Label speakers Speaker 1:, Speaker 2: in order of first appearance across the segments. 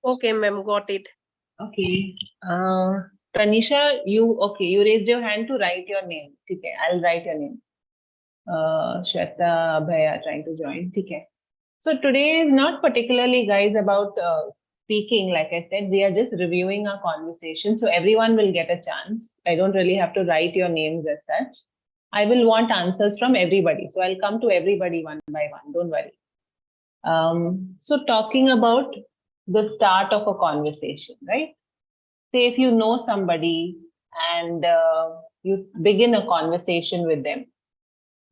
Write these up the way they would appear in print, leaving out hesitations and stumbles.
Speaker 1: Okay, ma'am, got it.
Speaker 2: Okay. Tanisha, you raised your hand to write your name. Okay, I'll write your name. Shweta, Abhay are trying to join. Okay. So today is not particularly, guys, about speaking. Like I said, we are just reviewing our conversation. So everyone will get a chance. I don't really have to write your names as such. I will want answers from everybody. So I'll come to everybody one by one. Don't worry. So talking about the start of a conversation, right? Say if you know somebody and you begin a conversation with them.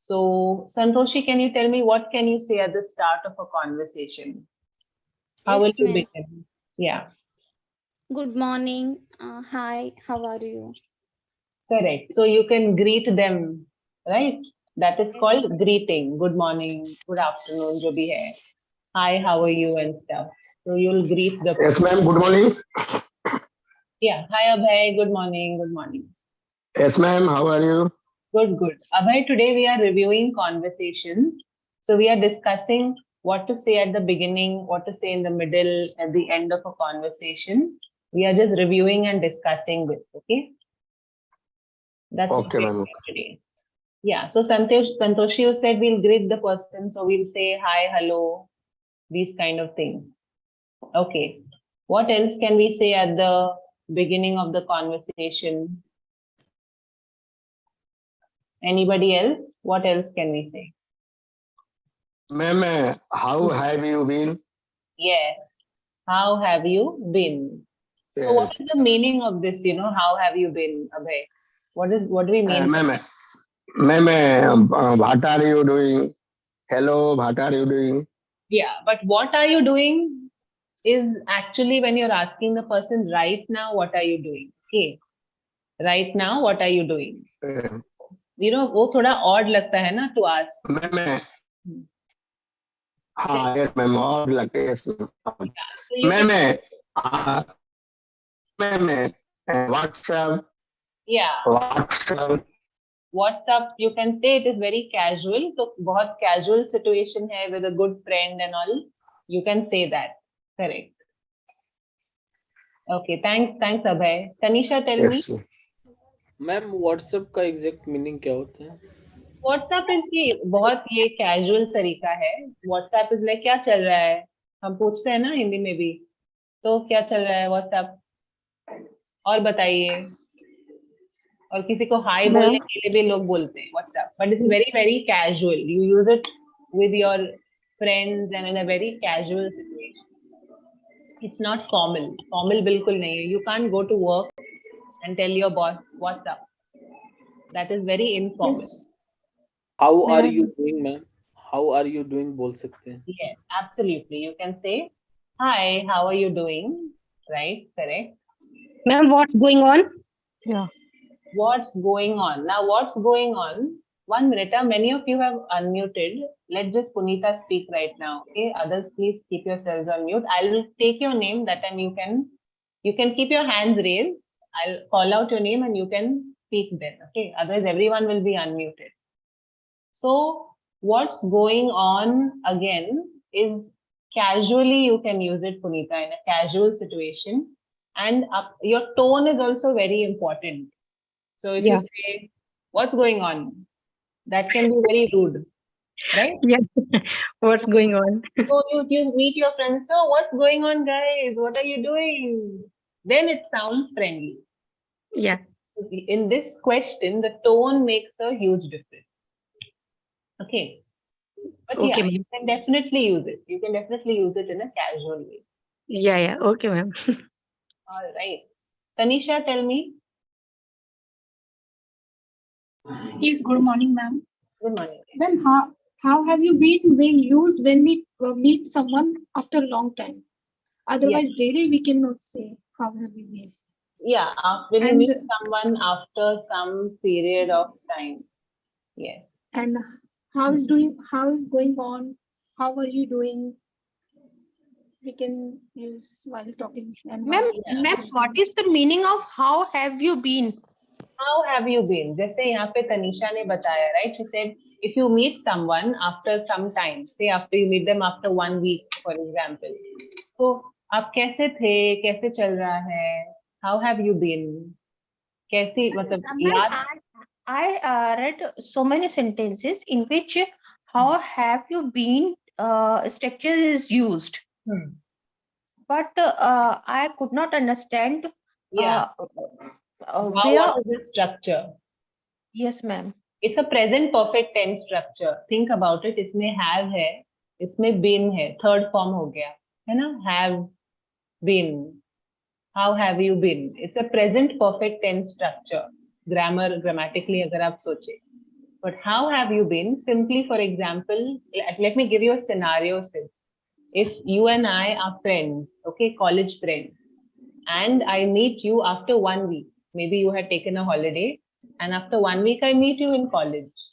Speaker 2: So Santoshi, can you tell me what can you say at the start of a conversation? How will
Speaker 3: Yes,
Speaker 2: you
Speaker 3: ma'am.
Speaker 2: begin? Yeah,
Speaker 3: Good morning. Hi, how are you?
Speaker 2: correct. So you can greet them, right? That is
Speaker 3: Yes,
Speaker 2: called greeting. Good morning, good afternoon, jo bhi hai. Hi, how are you and stuff. So you'll greet the
Speaker 4: Yes,
Speaker 2: person.
Speaker 4: ma'am. Good morning.
Speaker 2: Yeah. Hi, Abhay. Good morning. Good morning.
Speaker 4: Yes, ma'am. How are you?
Speaker 2: Good, good. Abhay, today we are reviewing conversations. So we are discussing what to say at the beginning, what to say in the middle, at the end of a conversation. We are just reviewing and discussing this, okay? That's what
Speaker 4: Okay,
Speaker 2: we're
Speaker 4: ma'am.
Speaker 2: doing today. Yeah, so Santoshi, you said we'll greet the person, so we'll say hi, hello, these kind of things. Okay. What else can we say at the beginning of the conversation? Anybody else? What else can we say?
Speaker 4: Ma'am, how have you been?
Speaker 2: Yes. How have you been? So what
Speaker 4: Yes.
Speaker 2: is the meaning of this, how have you been, Abhay? What do we mean?
Speaker 4: Ma'am, ma'am, what are you doing? Hello, what are you doing?
Speaker 2: Yeah, but what are you doing is actually when you're asking the person right now, what are you doing? Okay. Right now, what are you doing?
Speaker 4: Uh,
Speaker 2: वो थोड़ा odd लगता है ना to ask.
Speaker 4: ma'am,
Speaker 2: Hmm.
Speaker 4: yes, ma'am. All like yes, ma'am.
Speaker 2: So you can,
Speaker 4: Ma'am, uh, ma'am, WhatsApp,
Speaker 2: yeah,
Speaker 4: WhatsApp.
Speaker 2: what's up? You can say it is very casual. So बहुत casual situation है with a good friend and all. You can say that. Correct. Okay, thanks, Abhay. Tanisha, tell me.
Speaker 4: Yes, ma'am.
Speaker 5: Ma'am WhatsApp का exact meaning क्या होता है?
Speaker 2: WhatsApp is बहुत ये casual तरीका है. व्हाट्सएप इज लाइक क्या चल रहा है, हम पूछते हैं ना हिंदी में भी. तो क्या चल रहा है व्हाट्सएप, और बताइए. और किसी को हाय बोलने
Speaker 1: Ma'am,
Speaker 2: के लिए भी लोग बोलते हैं WhatsApp, but it's very very casual. You use it with your friends and in a very casual situation. It's not formal. Formal बिल्कुल नहीं है. You can't go to work and tell your boss what's up. That is very informal.
Speaker 1: yes,
Speaker 5: how are you
Speaker 1: ma'am.
Speaker 5: Doing मैम? How are you doing बोल सकते हैं.
Speaker 2: Yes, absolutely. You can say, hi, how are you doing? Right, correct.
Speaker 1: Ma'am, what's going on? Yeah.
Speaker 2: What's going on? Now, what's going on? 1 minute, many of you have unmuted. Let just Punita speak right now. Okay, others please keep yourselves on mute. I will take your name. That time you can keep your hands raised. I'll call out your name and you can speak then. Okay, otherwise everyone will be unmuted. So what's going on again is casually you can use it, Punita, in a casual situation. And your tone is also very important. So if you
Speaker 1: Yeah.
Speaker 2: say, what's going on? That can be very rude, right?
Speaker 1: Yeah. What's going on?
Speaker 2: So you meet your friends, so what's going on, guys? What are you doing? Then it sounds friendly.
Speaker 1: Yeah.
Speaker 2: In this question, the tone makes a huge difference. Okay. But
Speaker 1: Okay,
Speaker 2: yeah, you
Speaker 1: ma'am.
Speaker 2: can definitely use it. You can definitely use it in a casual way.
Speaker 1: Yeah, yeah. Okay, ma'am.
Speaker 2: All right. Tanisha, tell me.
Speaker 6: Yes, good morning, ma'am.
Speaker 2: Good morning.
Speaker 6: Ma'am, how have you been? We use when we meet someone after a long time. Otherwise, daily we cannot say how have you been.
Speaker 2: Yeah, when you
Speaker 6: And-
Speaker 2: meet someone after some period of time. Yes.
Speaker 6: And how is going on? How are you doing? We can use while talking. And
Speaker 1: Ma'am,
Speaker 2: Yeah.
Speaker 1: ma'am, what is the meaning of how have you been?
Speaker 2: How have you been? जैसे यहाँ पे तनीषा ने बताया, right? She said, if you meet someone after some time, say after you meet them after 1 week, for example. So आप कैसे थे, कैसे चल रहा है, हाउ हैव यू बीन, कैसी, मतलब
Speaker 1: Ma'am,
Speaker 2: याद.
Speaker 1: I read so many sentences in which how have you been structure is used,
Speaker 2: Hmm.
Speaker 1: but I could not understand
Speaker 2: Yeah. Wow,
Speaker 1: where.
Speaker 2: what is this structure?
Speaker 1: Yes, ma'am.
Speaker 2: It's a present perfect tense structure. Think about it. इसमें have है, इसमें been है, third form हो गया, है ना? Have been. How have you been? It's a present perfect tense structure. Grammar, grammatically, अगर आप सोचे. But how have you been? Simply, for example, let me give you a scenario, Sid. If you and I are friends, okay, college friends, and I meet you after 1 week, maybe you had taken a holiday, and after 1 week I meet you in college.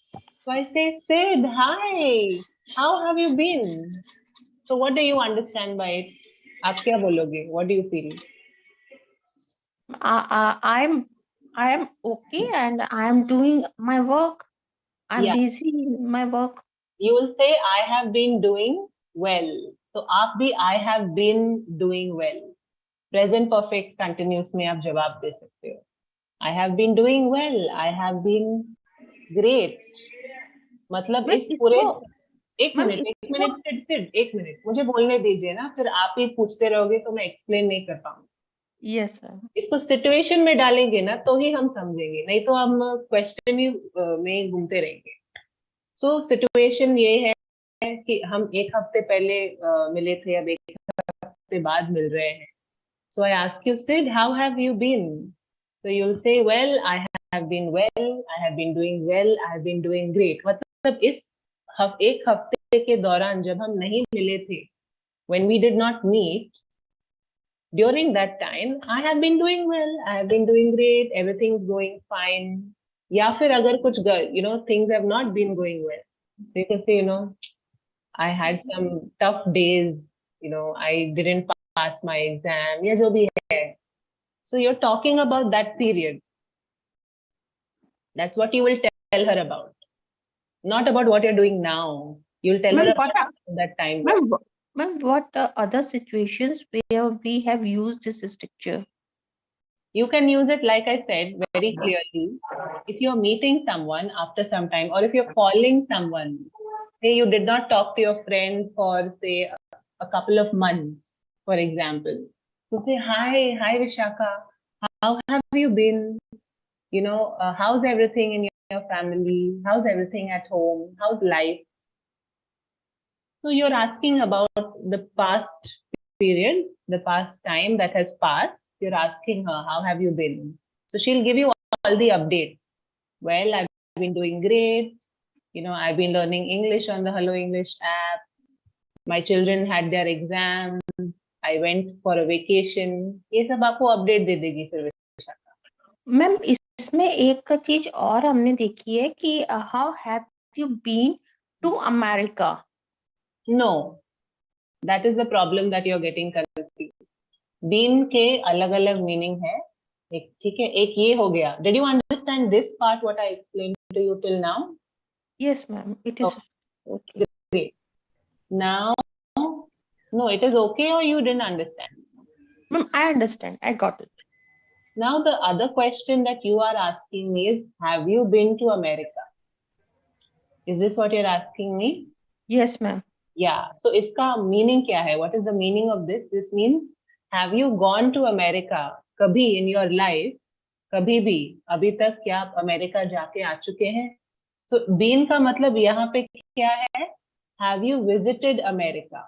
Speaker 2: So I say, Sid, hi, how have you been? So what do you understand by it? आप क्या बोलोगे? What do you feel?
Speaker 1: I am okay and I am doing my work. I'm
Speaker 2: Yeah.
Speaker 1: busy in my work.
Speaker 2: You will say, I have been doing well. So आप भी I have been doing well. Present perfect continuous में आप जवाब दे सकते हो. I have been doing well. I have been great. मतलब
Speaker 1: Ma'am,
Speaker 2: इस पूरे
Speaker 1: इसको-
Speaker 2: एक
Speaker 1: ma'am,
Speaker 2: मिनट सिड एक मिनट मुझे बोलने दीजिए ना, फिर आप ही पूछते रहोगे तो मैं एक्सप्लेन नहीं कर पाऊंगी.
Speaker 1: yes, sir.
Speaker 2: इसको सिचुएशन में डालेंगे ना तो ही हम समझेंगे, नहीं तो हम क्वेश्चन ही में घूमते रहेंगे. सो सिचुएशन ये है कि हम एक हफ्ते पहले मिले थे, अब एक हफ्ते बाद मिल रहे हैं. So I ask you, Sid, how have you been? So you will say, well, I have been well, I have been doing well, I have been doing great. मतलब इस एक हफ्ते के दौरान जब हम नहीं मिले थे, when we did not meet, during that time I have been doing well, I have been doing great, everything's going fine. या फिर अगर कुछ things have not been going well, so you can say, I had some tough days, I didn't pass my exam, या जो भी है. So you're talking about that period. That's what you will tell her about, not about what you're doing now. You'll tell her
Speaker 1: Ma'am,
Speaker 2: about that time.
Speaker 1: Ma'am, what other situations where we have used this structure?
Speaker 2: You can use it, like I said, very clearly. If you're meeting someone after some time, or if you're calling someone, say you did not talk to your friend for, say, a couple of months, for example. So say, hi Vishaka, how have you been? How's everything in your family? How's everything at home? How's life? So you're asking about the past period, the past time that has passed. You're asking her, how have you been? So she'll give you all the updates. Well, I've been doing great. I've been learning English on the Hello English app. My children had their exams. I went for a vacation. ये सब आपको update दे देगी फिर Vishakha.
Speaker 1: Ma'am, इसमें एक चीज और हमने देखी है कि how have you been to America?
Speaker 2: No, that is the problem that you're getting confused. Been के अलग अलग meaning है. ठीक है, एक ये हो गया. Did you understand this part, what I explained to you till now?
Speaker 1: Yes, ma'am. It is okay.
Speaker 2: Great. Now, no, it is okay, or you didn't understand?
Speaker 1: Ma'am, I understand. I got it.
Speaker 2: Now, the other question that you are asking me is, have you been to America? Is this what you're asking me?
Speaker 1: Yes, ma'am.
Speaker 2: Yeah. So, इसका meaning क्या है? What is the meaning of this? This means, have you gone to America कभी in your life? कभी भी अभी तक क्या आप अमेरिका जाके आ चुके हैं? So, been का मतलब यहाँ पे क्या है? Have you visited America?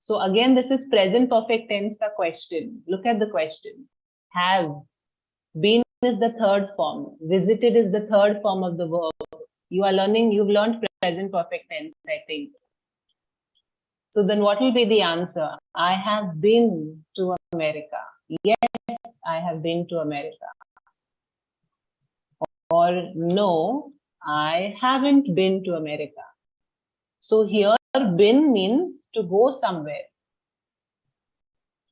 Speaker 2: So again, this is present perfect tense का question. Look at the question. Have. Been is the third form. Visited is the third form of the verb. You've learned present perfect tense, I think. So then what will be the answer? I have been to America. Yes, I have been to America. Or no, I haven't been to America. So here, been means to go somewhere,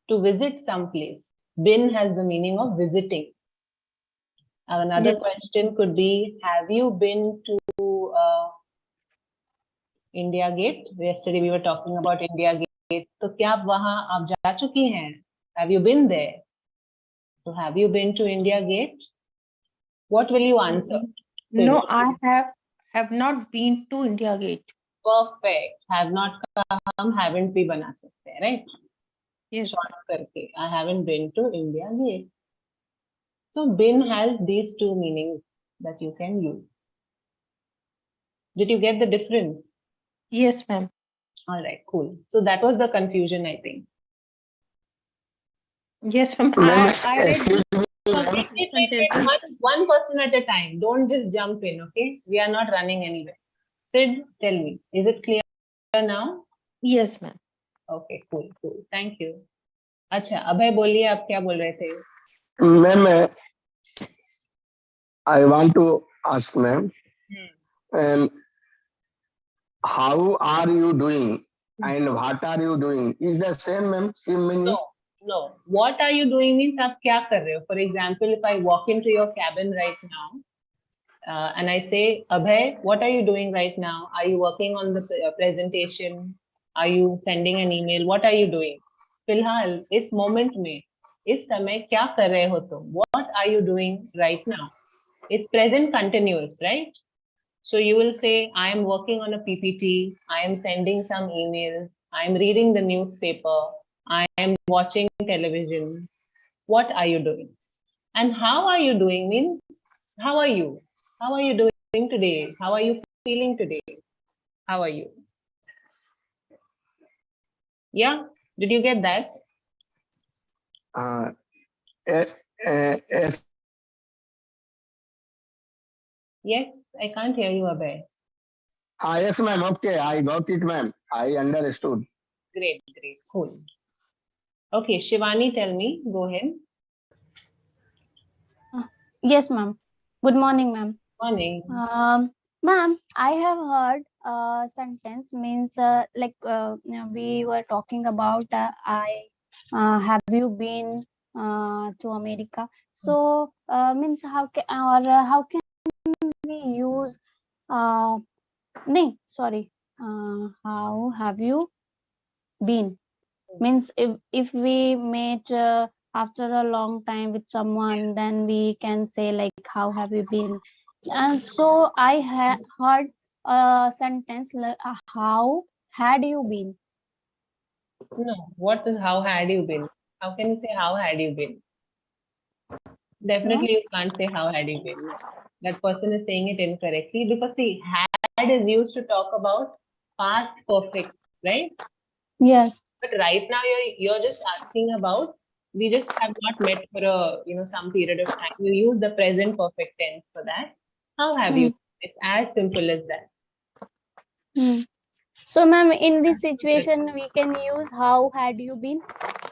Speaker 2: to visit some place. Been has the meaning of visiting. Another question could be, have you been to India Gate? Yesterday we were talking about India तो क्या वहां आप जा चुकी हैं? Have you been there? So have you been to India Gate? What will you answer?
Speaker 1: No,
Speaker 2: Sid,
Speaker 1: I have not been to India Gate.
Speaker 2: perfect. Have not का हम haven't भी बना सकते हैं, right?
Speaker 1: Yes.
Speaker 2: Short करके I haven't been to India Gate. So been has these two meanings that you can use. Did you get the difference?
Speaker 1: Yes, ma'am.
Speaker 2: All right, cool. So that was the confusion, I think.
Speaker 1: Yes, ma'am.
Speaker 4: Ma'am,
Speaker 1: I read
Speaker 4: excuse
Speaker 1: the
Speaker 4: me, ma'am.
Speaker 1: sentences.
Speaker 2: One person at a time. Don't just jump in, okay? We are not running anywhere. Sid, tell me, is it clear now?
Speaker 1: Yes, ma'am.
Speaker 2: Okay, cool, cool. Thank you. अच्छा, अभय बोलिए, आप क्या बोल रहे थे?
Speaker 4: Ma'am, I want to ask, ma'am, how are you doing and what are you doing? Is the same, ma'am? Same meaning?
Speaker 2: No, no. What are you doing means आप क्या कर रहे हो? For example, if I walk into your cabin right now, and I say, Abhay, what are you doing right now? Are you working on the presentation? Are you sending an email? What are you doing? फिलहाल इस moment में, इस समय क्या कर रहे हो तुम? What are you doing right now? It's present continuous, right? So you will say, I am working on a PPT. I am sending some emails. I am reading the newspaper. I am watching television. What are you doing? And how are you doing means, how are you? How are you doing today? How are you feeling today? How are you? Yeah, did you get that?
Speaker 4: Yes,
Speaker 2: Yes, I can't hear you, Abhay.
Speaker 4: yes, ma'am. Okay, I got it, ma'am. I understood.
Speaker 2: Great, great, cool. Okay, Shivani, tell me, go ahead.
Speaker 3: Yes, ma'am. Good morning, ma'am.
Speaker 2: Morning.
Speaker 3: Ma'am, I have heard a sentence means we were talking about have you been to America? So means how can we use how have you been? Means if we met after a long time with someone, then we can say like how have you been. And so I heard a sentence like how had you been.
Speaker 2: No, what is how had you been? How can you say how had you been? Definitely you can't say how had you been. No. That person is saying it incorrectly because see, had is used to talk about past perfect, right?
Speaker 3: Yes.
Speaker 2: But right now you're just asking about, we just have not met for a some period of time. You use the present perfect tense for that. How have you? It's as simple as that.
Speaker 3: So ma'am, in this situation we can use how had you been.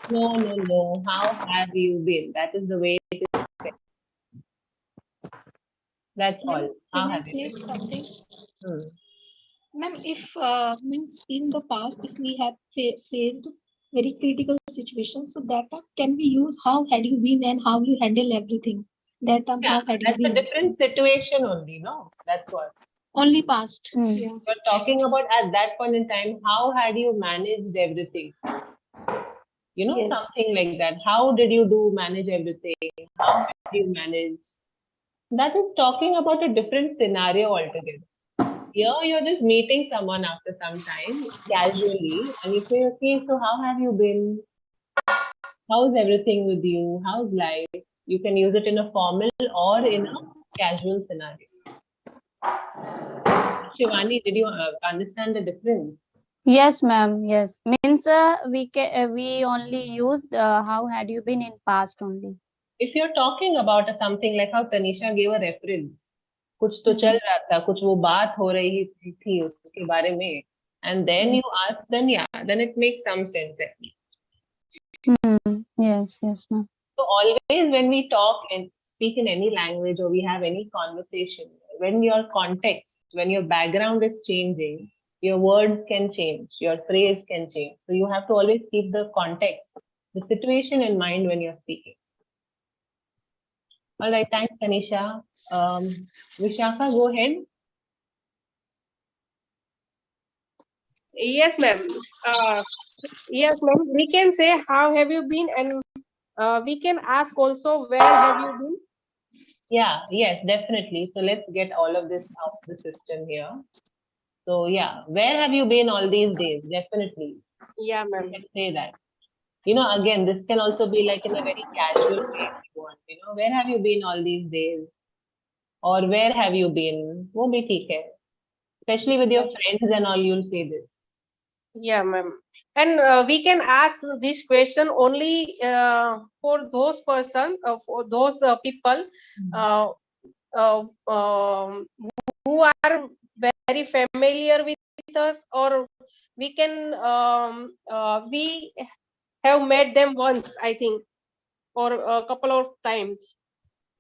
Speaker 2: No, no, no. How have you been? That is the way it is said. That's all. How
Speaker 6: Can I
Speaker 2: have you
Speaker 6: say
Speaker 2: been?
Speaker 6: something?
Speaker 2: Hmm.
Speaker 6: Ma'am, if means in the past, if we have faced very critical situations, so that time can we use how had you been and how you handle everything? That time,
Speaker 2: Yeah,
Speaker 6: how had you
Speaker 2: that's a
Speaker 6: been?
Speaker 2: different situation only, no? That's what.
Speaker 6: Only past.
Speaker 3: Hmm.
Speaker 6: Yeah.
Speaker 2: You're talking about at that point in time, how had you managed everything?
Speaker 6: Yes.
Speaker 2: Something like that. How did you manage everything? How did you manage? That is talking about a different scenario altogether. Here you're just meeting someone after some time, casually, and you say, okay, so how have you been? How's everything with you? How's life? You can use it in a formal or in a casual scenario. Shivani, did you understand the difference?
Speaker 3: Yes, ma'am. Yes, means we only use how had you been in past only.
Speaker 2: If you're talking about something like how Tanisha gave a reference, कुछ तो चल रहा था, कुछ वो बात हो रही थी उसके बारे में, and then you ask, then then it makes some sense.
Speaker 3: Yes, ma'am.
Speaker 2: So always when we talk and speak in any language or we have any conversation, when your context, when your background is changing, your words can change, your phrase can change. So you have to always keep the context, the situation in mind when you're speaking. All right, thanks, Tanisha. Vishakha, go ahead.
Speaker 7: Yes, ma'am. Yes, ma'am. We can say how have you been, and we can ask also where have you been.
Speaker 2: Yeah, yes, definitely. So let's get all of this out of the system here. So yeah, where have you been all these days? Definitely,
Speaker 7: Yeah,
Speaker 2: you
Speaker 7: ma'am.
Speaker 2: can say that. You know, again, this can also be like in a very casual way if you want. You know, where have you been all these days? Or where have you been? वो भी ठीक है. Especially with your friends and all, you'll say this.
Speaker 7: Yeah, ma'am. And we can ask this question only for those for those people uh, who are very familiar with us, or we can we have met them once, I think, or a couple of times.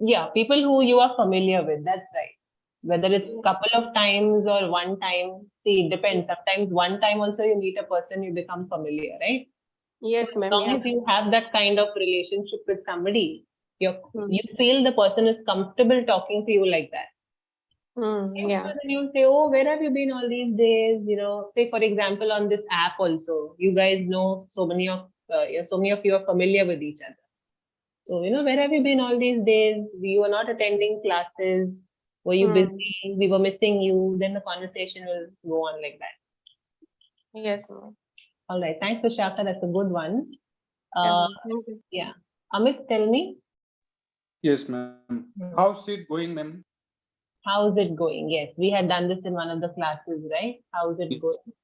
Speaker 2: Yeah, people who you are familiar with, that's right. Whether it's couple of times or one time, see, it depends. Sometimes one time also you meet a person, you become familiar, right?
Speaker 7: Yes,
Speaker 2: As
Speaker 7: ma'am.
Speaker 2: long
Speaker 7: Yeah.
Speaker 2: as you have that kind of relationship with somebody, you
Speaker 7: Hmm.
Speaker 2: you feel the person is comfortable talking to you like that.
Speaker 7: Yeah.
Speaker 2: And then you say, oh, where have you been all these days? You know, say for example, on this app also, you guys know so many of so many of you are familiar with each other. So, you know, where have you been all these days? You were not attending classes. Were you busy? We were missing you. Then the conversation will go on like that.
Speaker 7: Yes, ma'am.
Speaker 2: All right. Thanks, Vishaka. That's a good one.
Speaker 7: Yeah,
Speaker 2: Uh,
Speaker 7: ma'am. Thank you.
Speaker 2: yeah. Amit, tell me,
Speaker 8: Yes, ma'am. How's it going, ma'am?
Speaker 2: how's it going? Yes, we had done this in one of the classes, right? How's it
Speaker 8: Yes.
Speaker 2: going?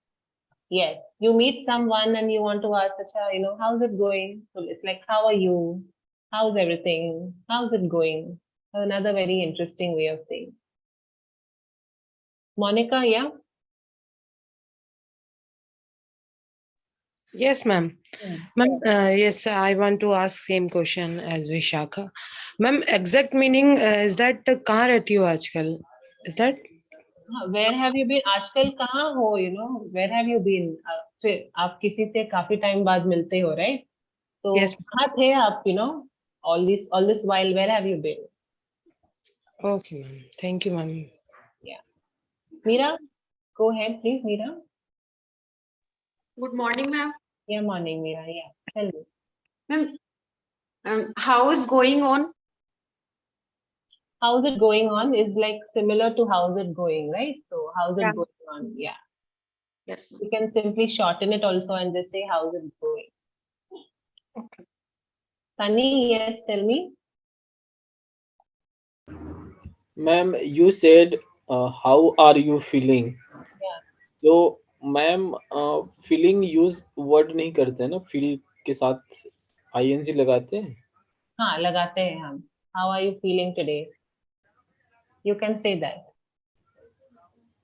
Speaker 2: Yes. You meet someone and you want to ask, Acha, you know, how's it going? So it's like, how are you? How's everything? How's it going? Another very interesting way of saying. Monica, yeah?
Speaker 9: Yes, ma'am. Ma'am, yes, I want to ask same question as Vishakha. Ma'am, exact meaning is that कहाँ रहती हो आजकल? Is that?
Speaker 2: Where have you been? आजकल कहाँ हो? You know, where have you been? फिर आप किसी से काफी टाइम बाद मिलते हो, right? So
Speaker 9: Yes.
Speaker 2: कहाँ थे आप? You know, all this while, where have you been?
Speaker 9: Okay, ma'am. Thank you, ma'am.
Speaker 2: Yeah. Meera, go ahead, please, Meera.
Speaker 10: Good morning, ma'am.
Speaker 2: Yeah, morning, Meera. Yeah, tell me.
Speaker 10: Ma'am, how is going on?
Speaker 2: How's it going on is like similar to how's it going, right? So how's it
Speaker 10: Yeah.
Speaker 2: going on? Yeah.
Speaker 10: Yes, ma'am.
Speaker 2: You can simply shorten it also and just say how's it going.
Speaker 10: Okay.
Speaker 2: Sunny, yes, tell me.
Speaker 5: Ma'am, you said how are you feeling?
Speaker 2: Yeah.
Speaker 5: So, ma'am, feeling use word नहीं करते हैं ना, feel के साथ ing लगाते हैं.
Speaker 2: हाँ, लगाते हैं हम. How are you feeling today? You can say that.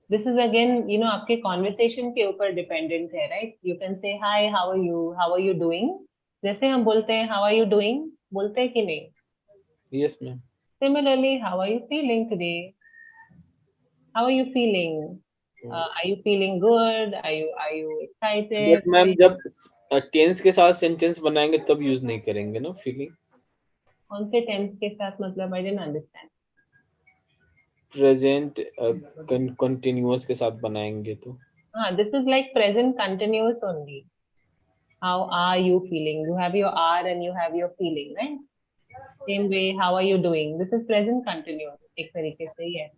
Speaker 2: This is again, you know, आपके conversation के ऊपर dependent है, right? You can say hi, how are you? How are you doing? जैसे हम बोलते हैं how are you doing? बोलते हैं कि नहीं?
Speaker 5: Yes, ma'am.
Speaker 2: Similarly, how are you feeling today? How are you feeling? Are you feeling good? Are you excited?
Speaker 5: But ma'am, जब tense के साथ sentence बनाएंगे तब use नहीं करेंगे ना feeling.
Speaker 2: कौन से tense के साथ मतलब I didn't understand.
Speaker 5: Present continuous के साथ बनाएंगे तो.
Speaker 2: This is like present continuous only. How are you feeling? You have your are and you have your feeling, right? Same way, how are you doing? This is present continuous. एक तरीके से yes.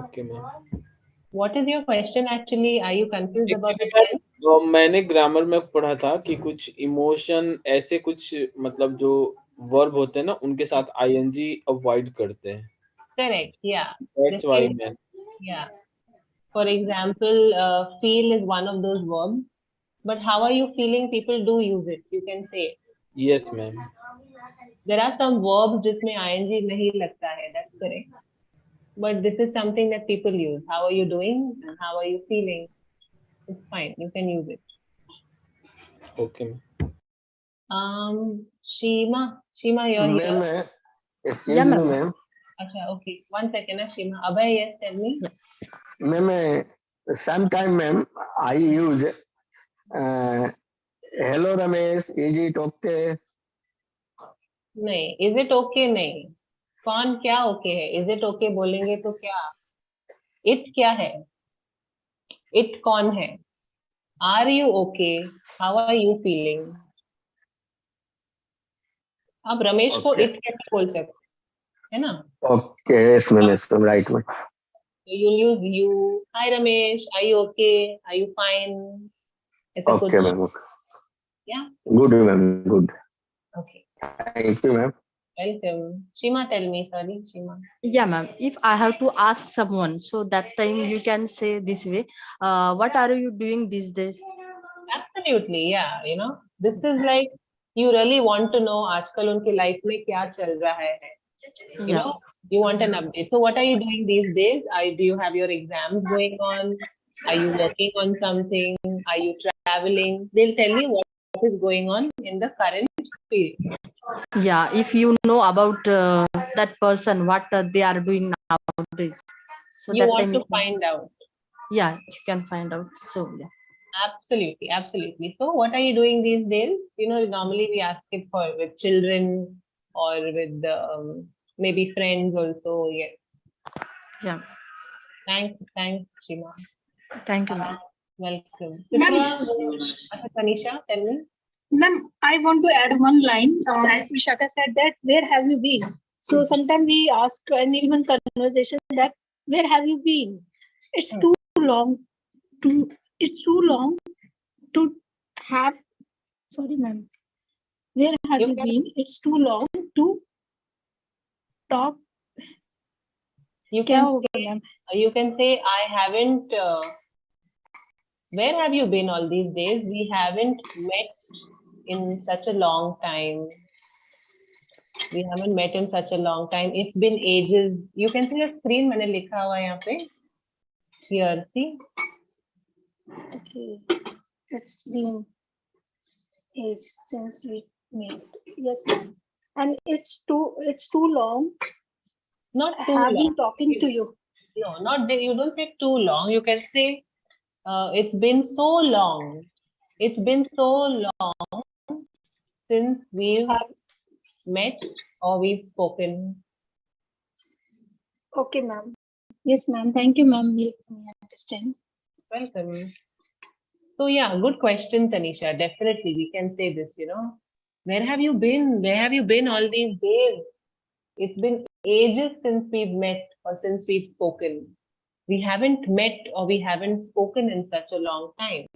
Speaker 5: Okay, ma'am.
Speaker 2: What is your question actually? Are you confused about the
Speaker 5: Actually,
Speaker 2: tense?
Speaker 5: ma'am, मैंने grammar में पढ़ा था कि कुछ emotion ऐसे कुछ मतलब जो वर्ब होते हैं ना उनके साथ ing अवॉइड करते हैं.
Speaker 2: Correct. Yeah.
Speaker 5: That's why,
Speaker 2: जैसे,
Speaker 5: man.
Speaker 2: yeah. For example, feel is one of those verbs. But how are you feeling? People do use it. You can say it.
Speaker 5: Yes, ma'am.
Speaker 2: There are some verbs जिसमें ing नहीं लगता है. That's correct. But this is something that people use. How are you doing? And how are you feeling? It's fine. You can use it.
Speaker 5: Okay, ma'am.
Speaker 2: Shima, you're here.
Speaker 4: Ma'am, excuse
Speaker 3: Yeah,
Speaker 4: me,
Speaker 3: ma'am.
Speaker 4: ma'am.
Speaker 2: Acha, okay. 1 second, Shima. Abhay, yes, tell me.
Speaker 4: Ma'am, sometime, ma'am, I use hello Ramesh, is it okay?
Speaker 2: नहीं, is it okay नहीं. कौन क्या okay है? Is it okay बोलेंगे तो क्या? It क्या है? It कौन है? Are you okay? How are you feeling? अब रमेश को
Speaker 4: Okay.
Speaker 2: it कैसे बोल सकते है ना?
Speaker 4: Okay, yes, ma'am. Yes, ma'am. Right, ma'am.
Speaker 2: So you'll use you. Hi Ramesh, are you okay? Are you fine? ऐसा कुछ.
Speaker 4: Okay, ma'am. Okay.
Speaker 2: Yeah.
Speaker 4: Good, ma'am. Good.
Speaker 2: Okay.
Speaker 4: Thank you, ma'am.
Speaker 2: Welcome. Shima, tell me. Sorry, Shima.
Speaker 11: Yeah, ma'am. If I have to ask someone, so that time you can say this way, what are you doing these days?
Speaker 2: Absolutely, yeah. You know, this is like you really want to know आजकल उनके life में क्या चल रहा है. You
Speaker 11: Yeah.
Speaker 2: know, you want an update. So what are you doing these days? Do you have your exams going on? Are you working on something? Are you traveling? They'll tell you what is going on in the current period.
Speaker 11: Yeah, if you know about that person, what they are doing nowadays. So
Speaker 2: You
Speaker 11: that
Speaker 2: want
Speaker 11: time
Speaker 2: to
Speaker 11: you can,
Speaker 2: find out.
Speaker 11: yeah, you can find out. So yeah.
Speaker 2: Absolutely, absolutely. So what are you doing these days? You know, normally we ask it for with children or with maybe friends also. Yeah.
Speaker 11: Yeah.
Speaker 2: Thanks, Shima.
Speaker 11: Thank you, ma'am.
Speaker 2: Welcome.
Speaker 6: Ma'am.
Speaker 2: Tanisha, tell me.
Speaker 6: Ma'am, I want to add one line. As Vishaka said that, where have you been? So sometimes we ask in even conversation that, where have you been? It's too long to, it's too long to have, sorry ma'am. Where have you been? It's too long to talk.
Speaker 2: You can say, I haven't, where have you been all these days? We haven't met in such a long time. We haven't met in such a long time. It's been ages. You can see the screen मैंने लिखा हुआ है यहाँ पे. Here, see.
Speaker 6: Okay, it's been age since we met. Yes, ma'am. And it's too long.
Speaker 2: Not
Speaker 6: I
Speaker 2: too
Speaker 6: have
Speaker 2: long.
Speaker 6: been talking to you.
Speaker 2: No, not you don't say too long. You can say it's been so long. It's been so long since we've met or we've spoken.
Speaker 6: Okay, ma'am. Yes, ma'am. Thank you, ma'am. Make me understand.
Speaker 2: Welcome. So yeah, good question, Tanisha. Definitely, we can say this, you know. Where have you been? Where have you been all these days? It's been ages since we've met or since we've spoken. We haven't met or we haven't spoken in such a long time.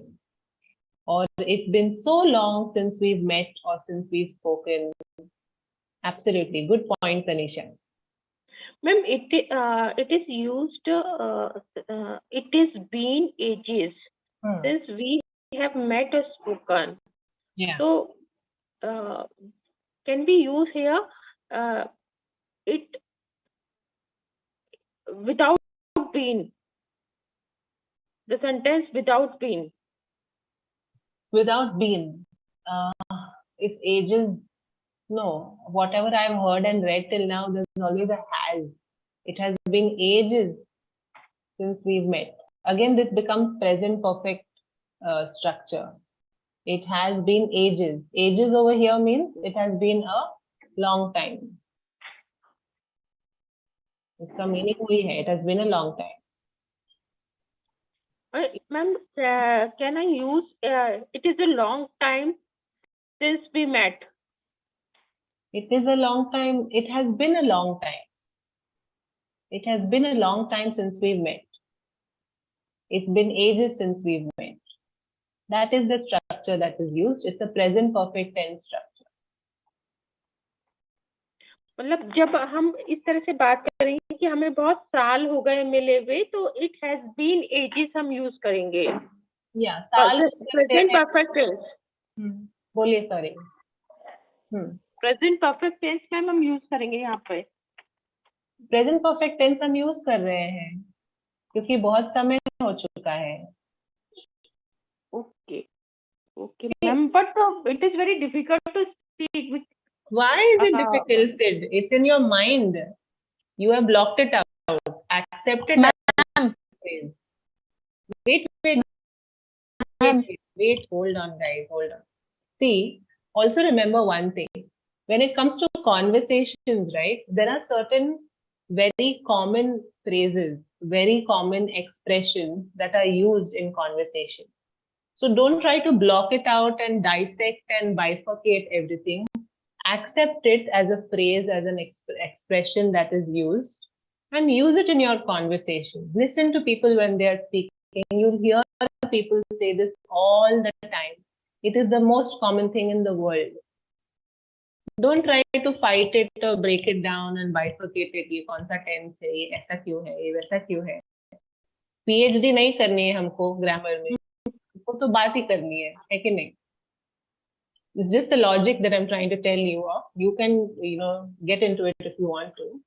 Speaker 2: Or it's been so long since we've met or since we've spoken. Absolutely. Good point, Tanisha.
Speaker 12: Ma'am, it is used, it is been ages since we have met or spoken.
Speaker 2: Yeah.
Speaker 12: So, can we use here it without been? The sentence without been.
Speaker 2: Without been. It's ages. No, whatever I've heard and read till now, there's always a has. It has been ages since we've met. Again, this becomes present perfect structure. It has been ages. Ages over here means it has been a long time. इसका meaning वही है. It has been a long time.
Speaker 12: Ma'am, can I use it is a long time since we met?
Speaker 2: It is a long time. It has been a long time. It has been a long time since we've met. It's been ages since we've met. That is the structure that is used. It's a present perfect tense structure.
Speaker 12: मतलब जब हम इस तरह से बात करेंगे कि हमें बहुत साल हो गए मिले हुए, तो it has been ages हम यूज करेंगे.
Speaker 2: Yeah, साल
Speaker 12: present perfect tense.
Speaker 2: बोलिए, sorry.
Speaker 12: Present perfect tense ma'am हम यूज करेंगे यहाँ पे.
Speaker 2: Present perfect tense हम यूज कर रहे हैं क्योंकि बहुत समय हो चुका है.
Speaker 12: Okay, ma'am, but it is very difficult to speak with.
Speaker 2: Why is it difficult, Sid? It's in your mind. You have blocked it out. Accept it. Wait, hold on, guys, hold on. See, also remember one thing. When it comes to conversations, right, there are certain very common phrases, very common expressions that are used in conversation. So don't try to block it out and dissect and bifurcate everything. Accept it as a phrase, as an expression that is used, and use it in your conversation. Listen to people when they are speaking. You'll hear people say this all the time. It is the most common thing in the world. Don't try to fight it or break it down and bifurcate it. ये कौन सा tense है, ये ऐसा क्यों है, ये वैसा क्यों है. PhD नहीं करनी है हमको grammar में. हमको तो बात ही करनी है कि नहीं? It's just the logic that I'm trying to tell you of. You can, get into it if you want to.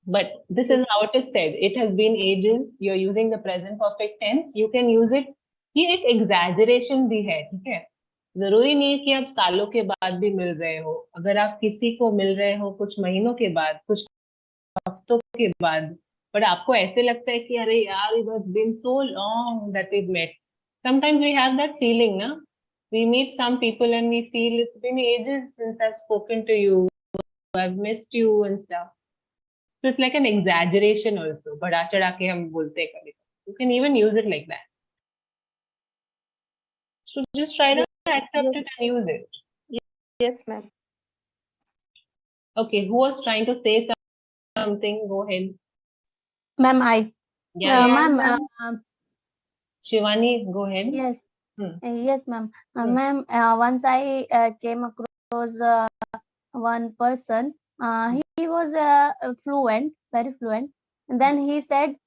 Speaker 2: But this is how it is said. It has been ages. You're using the present perfect tense. You can use it. ये एक exaggeration भी है, ठीक है? जरूरी नहीं है कि आप सालों के बाद भी मिल रहे हो. अगर आप किसी को मिल रहे हो कुछ महीनों के बाद, कुछ हफ्तों के बाद, but आपको ऐसे लगता है कि अरे यार, it has been so long that we've met. Sometimes we have that feeling, na? We meet some people and we feel it's been ages since I've spoken to you. I've missed you and stuff. So it's like an exaggeration also. बड़ा चढ़ा के हम बोलते हैं कभी. You can even use it like that. So just try to accept it and use it.
Speaker 12: Yes, ma'am.
Speaker 2: Okay, who was trying to say something? Go ahead.
Speaker 3: Ma'am, I.
Speaker 2: Yeah,
Speaker 3: Ma'am.
Speaker 2: Shivani, go ahead.
Speaker 3: Yes. Yes, ma'am. Ma'am, once I came across one person. He was fluent, very fluent. And then he said,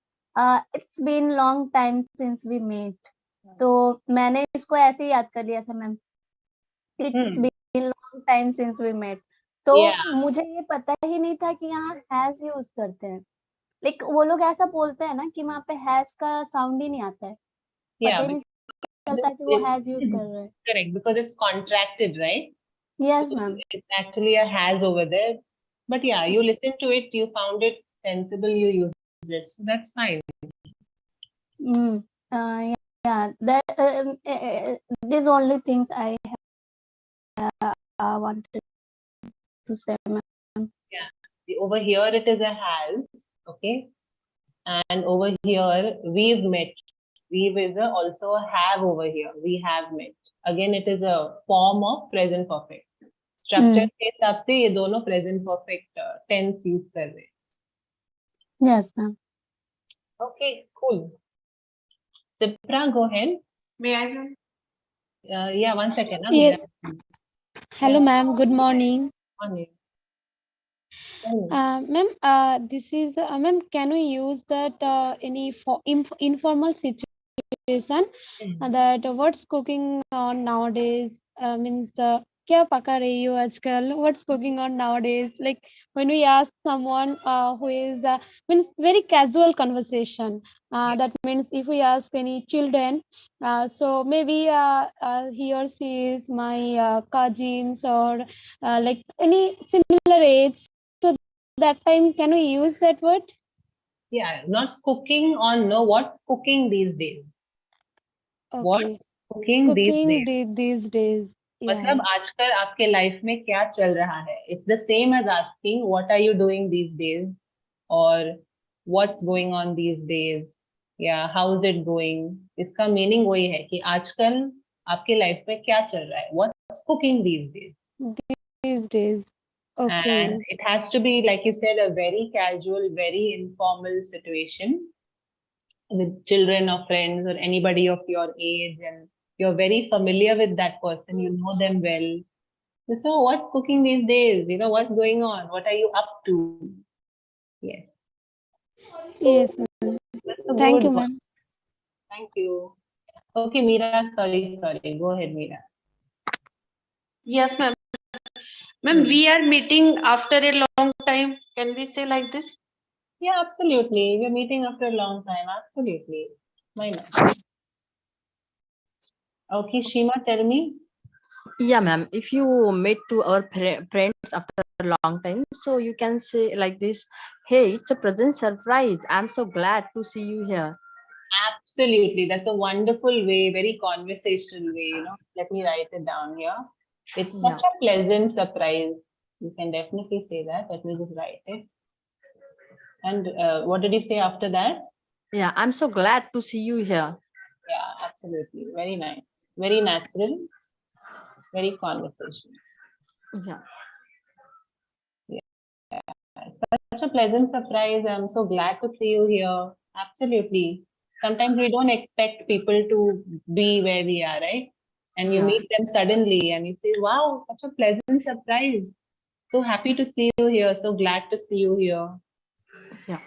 Speaker 3: it's been long time since we met. तो मैंने इसको ऐसे ही याद कर लिया था ma'am. It's been long time since we met. तो मुझे ये पता ही नहीं था कि यहाँ has यूज करते हैं. Like वो लोग ऐसा बोलते हैं ना कि वहाँ पे has का साउंड ही नहीं आता है. पता ही नहीं चलता कि वो has यूज कर रहे हैं.
Speaker 2: Correct, because it's contracted, right?
Speaker 3: Yes, ma'am.
Speaker 2: It's actually a has over there. But yeah, you listened to it, you found it sensible, you used it. So that's fine.
Speaker 3: Yeah, that these only things I wanted to say, ma'am.
Speaker 2: Yeah, over here it is a has, okay? And over here, we've met. We've is also a have over here. We have met. Again, it is a form of present perfect. Structure के हिसाब से ये दोनों present perfect tense use कर रहे हैं.
Speaker 3: Yes, ma'am.
Speaker 2: Okay, cool. Sipra, go ahead.
Speaker 10: May I, ma'am?
Speaker 2: Yeah, 1 second.
Speaker 13: Yes. Hello, ma'am. Good morning.
Speaker 2: Morning.
Speaker 13: Ma'am, this is ma'am. Can we use that any informal situation that what's cooking on nowadays means क्या पका रही हो आजकल? What's cooking on nowadays? Like when we ask someone who is means very casual conversation. That means if we ask any children, so maybe he or she is my cousins or like any similar age. So that time, can we use that word?
Speaker 2: Yeah, not cooking on, no, what's cooking these days?
Speaker 13: Okay.
Speaker 2: What's cooking
Speaker 13: these days?
Speaker 2: मतलब आजकल आपके life में क्या चल रहा है? It's the same as asking what are you doing these days or what's going on these days. Yeah, how's it going? इसका meaning वही है कि आजकल आपके लाइफ में क्या चल रहा है? What's cooking these days?
Speaker 13: These days. Okay.
Speaker 2: And it has to be, like you said, a very casual, very informal situation with children or friends or anybody of your age, and you're very familiar with that person, you know them well. So what's cooking these days? What's going on? What are you up to? Yes.
Speaker 13: Yes. Thank you, ma'am.
Speaker 2: Thank you. Okay, Meera, sorry. Go ahead, Meera.
Speaker 10: Yes, ma'am. Ma'am, we are meeting after a long time. Can we say like this?
Speaker 2: Yeah, absolutely. We're meeting after a long time. Absolutely. Why not? Okay, Shima, tell me.
Speaker 11: Yeah, ma'am. If you meet to our friends after a long time, so you can say like this, hey, it's a present surprise. I'm so glad to see you here.
Speaker 2: Absolutely. That's a wonderful way, very conversational way, Let me write it down here. It's such a pleasant surprise. You can definitely say that. Let me just write it. And what did you say after that?
Speaker 11: Yeah, I'm so glad to see you here.
Speaker 2: Yeah, absolutely. Very nice. Very natural. Very conversation.
Speaker 11: Yeah.
Speaker 2: Such a pleasant surprise. I'm so glad to see you here. Absolutely. Sometimes we don't expect people to be where we are, right? And you
Speaker 11: Yeah.
Speaker 2: meet them suddenly and you say, wow, such a pleasant surprise. So happy to see you here. So glad to see you here.
Speaker 11: Yeah.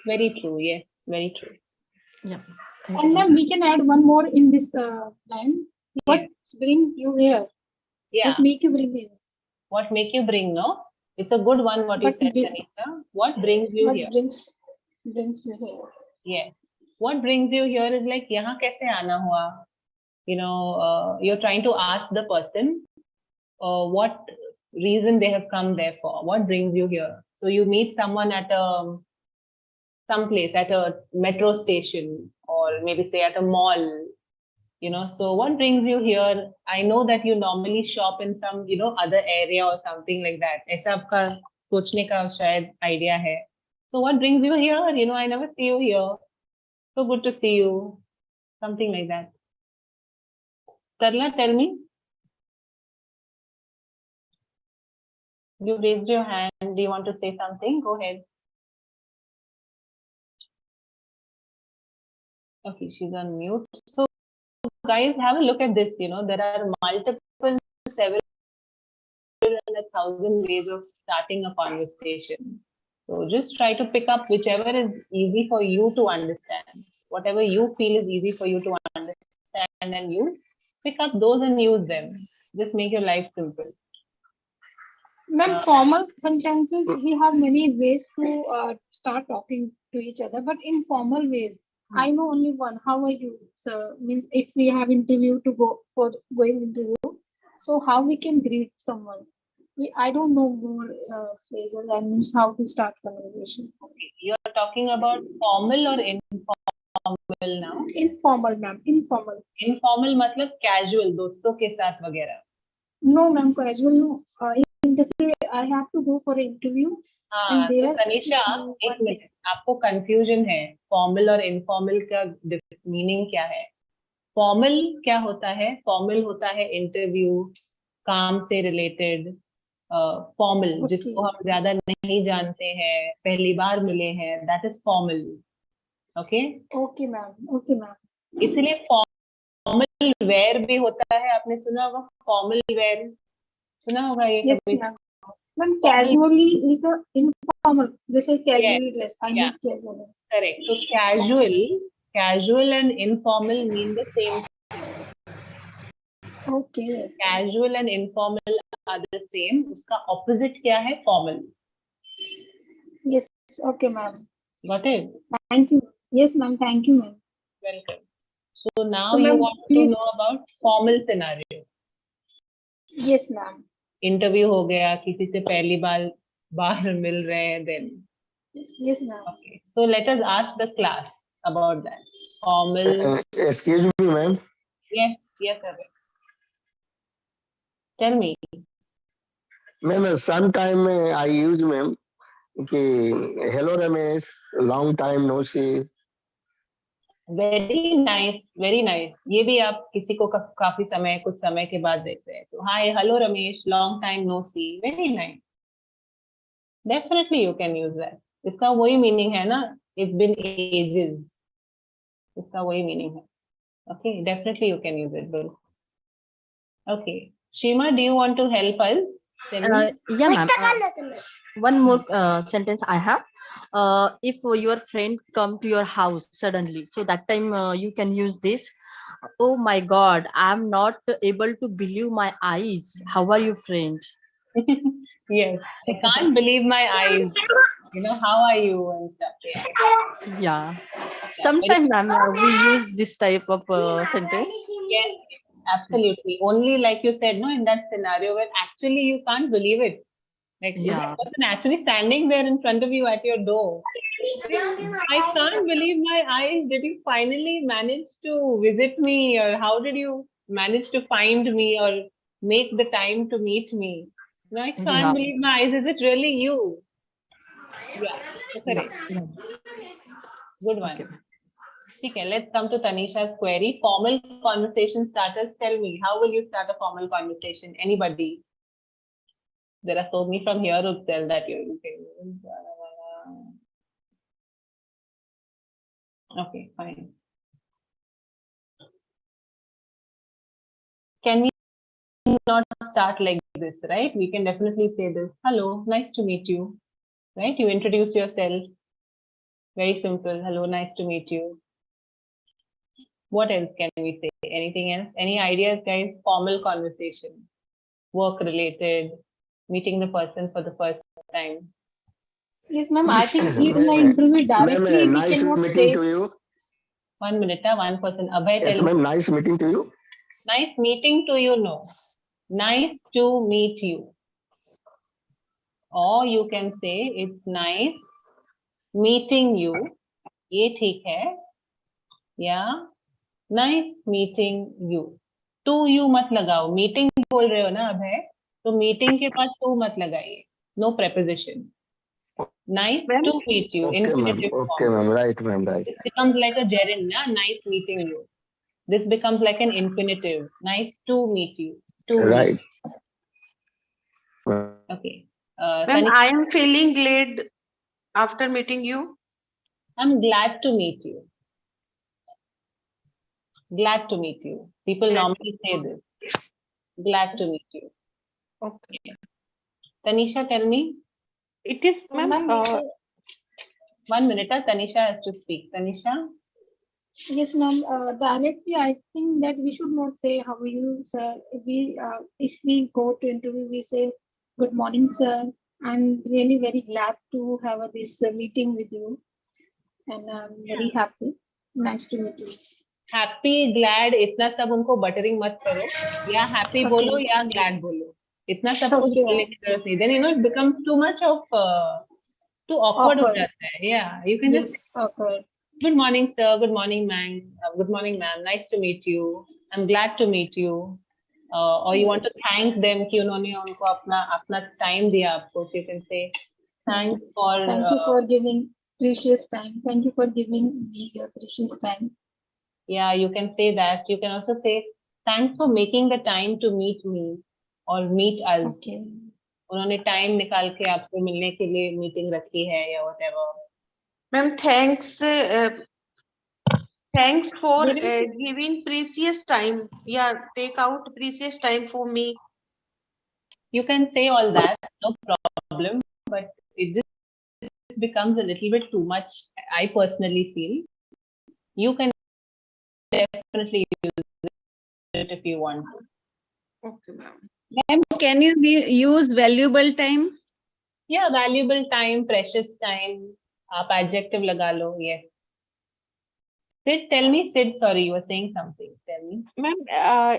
Speaker 2: Very true. Yes, very true.
Speaker 11: Yeah.
Speaker 6: And ma'am, we can add one more in this line. What bring you here?
Speaker 2: Yeah.
Speaker 6: What make you bring here?
Speaker 2: What make you bring, no? It's a good one, what you
Speaker 6: What
Speaker 2: said,
Speaker 6: bring-
Speaker 2: Tanisha. What brings you
Speaker 6: What
Speaker 2: here?
Speaker 6: brings you here?
Speaker 2: Yes. What brings you here is like, यहाँ कैसे आना हुआ? You know, you're trying to ask the person what reason they have come there for. What brings you here? So you meet someone at some place, at a metro station, or maybe say at a mall. You know, so what brings you here? I know that you normally shop in some, you know, other area or something like that. ऐसा आपका सोचने का शायद idea है. So what brings you here? You know, I never see you here. So good to see you. Something like that. Tarla, tell me. You raised your hand. Do you want to say something? Go ahead. Okay, she's on mute. So guys, have a look at this. You know, there are multiple, several, and 1,000 ways of starting a conversation. So just try to pick up whichever is easy for you to understand. Whatever you feel is easy for you to understand, and you pick up those and use them. Just make your life simple.
Speaker 6: Ma'am, formal sentences, we have many ways to start talking to each other, but informal ways, I know only one. How are you? So means if we have interview to go for going interview, so how we can greet someone? I don't know more phrases and means how to start conversation.
Speaker 2: You're talking about formal or informal now?
Speaker 6: Informal, ma'am. Informal.
Speaker 2: Informal मतलब casual, दोस्तों के साथ वगैरह.
Speaker 6: No, ma'am. Casual no. जैसे I have to go for an interview.
Speaker 2: हाँ, तो तनिषा एक minute, आपको कंफ्यूजन है फॉर्मल और इनफॉर्मल का मीनिंग क्या है? फॉर्मल क्या होता है? फॉर्मल होता है इंटरव्यू, काम से रिलेटेड. फॉर्मल जिसको हम ज्यादा नहीं जानते हैं, पहली बार मिले हैं, that is formal. Okay
Speaker 6: okay ma'am. Okay ma'am.
Speaker 2: इसलिए फॉर्मल वेयर भी होता है. आपने सुना होगा फॉर्मल वेयर, सुना होगा ये कभी?
Speaker 6: Ma'am, casually is a informal. Just say casually dress. I mean casually.
Speaker 2: Correct. So casual and informal mean the same.
Speaker 6: Okay.
Speaker 2: Casual and informal are the same. उसका opposite क्या है? Formal.
Speaker 6: Yes. Okay, ma'am.
Speaker 2: Got it?
Speaker 6: Thank you. Yes, ma'am. Thank you, ma'am.
Speaker 2: Welcome. So now
Speaker 6: So,
Speaker 2: you
Speaker 6: ma'am,
Speaker 2: want
Speaker 6: please.
Speaker 2: to know about formal scenario.
Speaker 6: Yes, ma'am.
Speaker 2: Interview हो गया, किसी से पहली बार मिल रहे हैं, then.
Speaker 6: Yes, ma'am.
Speaker 2: Okay. So let us ask the class about that. Formal.
Speaker 4: Excuse me, ma'am.
Speaker 2: Yes, sir. Tell me.
Speaker 4: Ma'am, sometime I use, ma'am, कि hello Ramesh, long time no see.
Speaker 2: Very nice, very nice. ये भी आप किसी को काफी समय, कुछ समय के बाद देखते हैं तो hi, hello Ramesh, long time no see. Very nice. Definitely you can use that. इसका वही मीनिंग है ना, इट्स बीन एजेस. इसका वही मीनिंग है. Okay, definitely you can use it. Okay, Sheema, do you want to help us?
Speaker 11: Yeah, ma'am. One more sentence I have. If your friend come to your house suddenly, so that time you can use this. Oh my God, I'm not able to believe my eyes. How are you, friend?
Speaker 2: Yes, I can't believe my eyes. You know, how are you and stuff.
Speaker 11: Yeah. Sometimes, ma'am, we use this type of sentence.
Speaker 2: Yes, absolutely. Only like you said, no, in that scenario where actually you can't believe it. Like is that person actually standing there in front of you at your door? I can't believe my eyes. Did you finally manage to visit me, or how did you manage to find me or make the time to meet me? No, I can't believe my eyes. Is it really you? Yeah, correct. Good one. Okay, let's come to Tanisha's query. Formal conversation starters. Tell me, how will you start a formal conversation? Anybody? There are so many from here itself that you can use. Okay, fine. Can we not start like this, right? We can definitely say this. Hello, nice to meet you. Right? You introduce yourself. Very simple. Hello, nice to meet you. What else can we say? Anything else? Any ideas, guys? Formal conversation, work related, meeting the person for the first time.
Speaker 6: Yes, ma'am. I think in the interview directly we
Speaker 4: nice
Speaker 6: cannot
Speaker 4: meeting
Speaker 6: say.
Speaker 4: to you.
Speaker 2: 1 minute, one person. Abhay,
Speaker 4: Yes,
Speaker 2: tell me.
Speaker 4: ma'am. Nice meeting to you.
Speaker 2: Nice meeting to you. No. Nice to meet you. Or you can say it's nice meeting you. ये ठीक है. Yeah. Nice meeting you. To you मत लगाओ. Meeting बोल रहे हो ना अभय? तो meeting के पास to मत लगाइए. No preposition. Nice to meet you.
Speaker 4: Okay, ma'am.
Speaker 2: Infinitive
Speaker 4: Okay,
Speaker 2: form.
Speaker 4: ma'am. Right, ma'am. Right.
Speaker 2: This becomes like a gerund, na? Nice meeting you. This becomes like an infinitive. Nice to meet you. To
Speaker 4: Right.
Speaker 2: Okay.
Speaker 10: Ma'am, I am feeling glad after meeting you.
Speaker 2: I'm glad to meet you. Glad to meet you. People normally say this. Glad to meet you.
Speaker 10: Okay.
Speaker 2: Tanisha, tell me.
Speaker 12: It is, ma'am.
Speaker 2: 1 minute. Tanisha has to speak. Tanisha.
Speaker 6: Yes, ma'am. Directly, I think that we should not say how are you, sir. If we go to interview, we say good morning, sir. I'm really very glad to have this meeting with you, and I'm very happy. Nice to meet you.
Speaker 2: Happy, glad, इतना सब उनको buttering मत करो. या happy बोलो या glad बोलो. इतना सब कुछ बोलने की जरूरत नहीं. Then it becomes too much of too awkward हो जाता है. Yeah, you can just
Speaker 6: awkward.
Speaker 2: Good morning, sir. Good morning, ma'am. Good morning, ma'am. Nice to meet you. I'm glad to meet you. Or you want to thank them कि उन्होंने उनको अपना time दिया आपको. So you can say thanks for.
Speaker 6: Thank you for giving precious time. Thank you for giving me your precious time.
Speaker 2: Yeah, you can say that. You can also say thanks for making the time to meet me or meet us.
Speaker 6: Okay.
Speaker 2: उन्होंने time निकाल के आपसे मिलने के लिए meeting रखी है या whatever.
Speaker 10: Ma'am, thanks for giving precious time. Yeah, take out precious time for me.
Speaker 2: You can say all that, no problem. But it just becomes a little bit too much. I personally feel. You can definitely use it if you want to.
Speaker 10: Okay, ma'am.
Speaker 14: Can you use valuable time?
Speaker 2: Yeah, valuable time, precious time. आप adjective लगा लो. Yes. Sid, tell me. Sid, sorry, you were saying something. Tell me.
Speaker 12: Ma'am,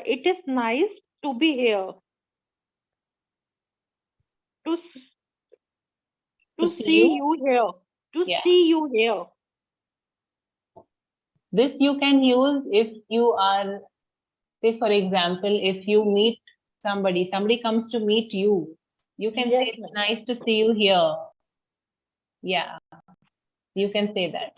Speaker 12: it is nice to be here. To see you here. To see you here.
Speaker 2: This you can use if you are, say for example, if you meet somebody comes to meet you. You can say it's nice to see you here. Yeah, you can say that.